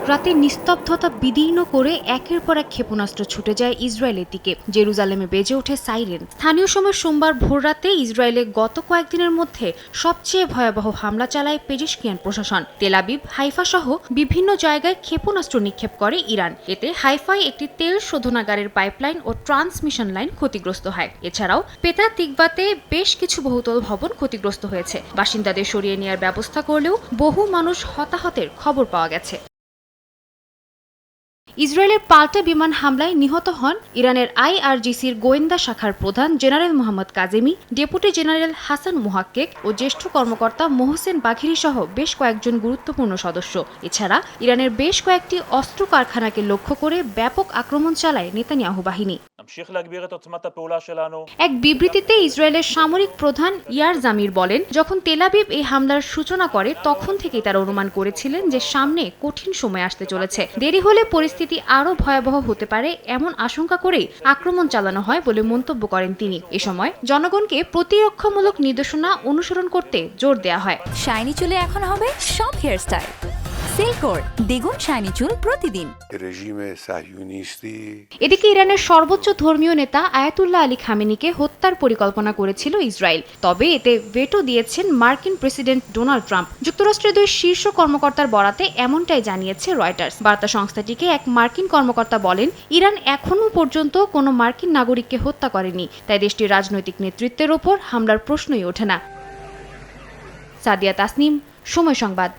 রাতে নিস্তব্ধতা বিদীর্ণ করে একের পর এক ক্ষেপণাস্ত্র ছুটে যায় ইসরায়েলের দিকে। জেরুজালেমে বেজে ওঠে সাইরেন। স্থানীয় সময় সোমবার ভোররাতে ইসরায়েলে গত কয়েকদিনের মধ্যে সবচেয়ে ভয়াবহ হামলা চালায় পেজিশকিয়ান প্রশাসন। তেল আবিব, হাইফা সহ বিভিন্ন জায়গায় ক্ষেপণাস্ত্র নিক্ষেপ করে ইরান। এতে হাইফায় একটি তেল শোধনাগারের পাইপলাইন ও ট্রান্সমিশন লাইন ক্ষতিগ্রস্ত হয়। এছাড়াও পেতা তিকবাতে বেশ কিছু বহুতল ভবন ক্ষতিগ্রস্ত হয়েছে। বাসিন্দাদের সরিয়ে নেওয়ার ব্যবস্থা করলেও বহু মানুষ হতাহতের খবর পাওয়া গেছে। ইসরায়েলের পাল্টা বিমান হামলায় নিহত হন ইরানের আইআরজিসির গোয়েন্দা শাখার প্রধান general Mohammad Kazemi, deputy general Hassan Mohaqeq ও জ্যেষ্ঠ কর্মকর্তা মোহসেন বাঘিরি সহ বেশ কয়েকজন গুরুত্বপূর্ণ সদস্য। এছাড়া ইরানের বেশ কয়েকটি অস্ত্র কারখানাকে লক্ষ্য করে ব্যাপক আক্রমণ চালায় নেতানিয়াহু বাহিনী। এক বিবৃতিতে ইসরায়েলের সামরিক প্রধান ইয়ার জামির বলেন, যখন তেল আবিব এই হামলার সূচনা করে তখন থেকেই তারা অনুমান করেছিলেন যে সামনে কঠিন সময় আসতে চলেছে। দেরি হলে পরিস্থিতি আরও ভয়াবহ হতে পারে এমন আশঙ্কা করেই আক্রমণ চালানো হয় বলে মন্তব্য করেন তিনি। এ সময় জনগণকে প্রতিরক্ষামূলক নির্দেশনা অনুসরণ করতে জোর দেওয়া হয়। শাইনি চুলে এখন হবে সব হেয়ারস্টাইল। সিল্কোর দ্বিগুণ শাইনি চুল প্রতিদিন। এদিকে ইরানের সর্বোচ্চ ধর্মীয় নেতা আয়াতুল্লাহ আলী খামেনিকে হত্যার পরিকল্পনা করেছিল ইসরায়েল। তবে এতে ভেটো দিয়েছেন মার্কিন প্রেসিডেন্ট ডোনাল্ড ট্রাম্প। যুক্তরাষ্ট্রের দুই শীর্ষ কর্মকর্তার বরাতে এমনটাই জানিয়েছে রয়টার্স। বার্তা সংস্থাটিকে এক মার্কিন কর্মকর্তা বলেন, ইরান এখনও পর্যন্ত কোনো মার্কিন নাগরিককে হত্যা করেনি, তাই দেশটির রাজনৈতিক নেতৃত্বের ওপর হামলার প্রশ্নই ওঠে না। সাদিয়া তাসনিম, সময় সংবাদ।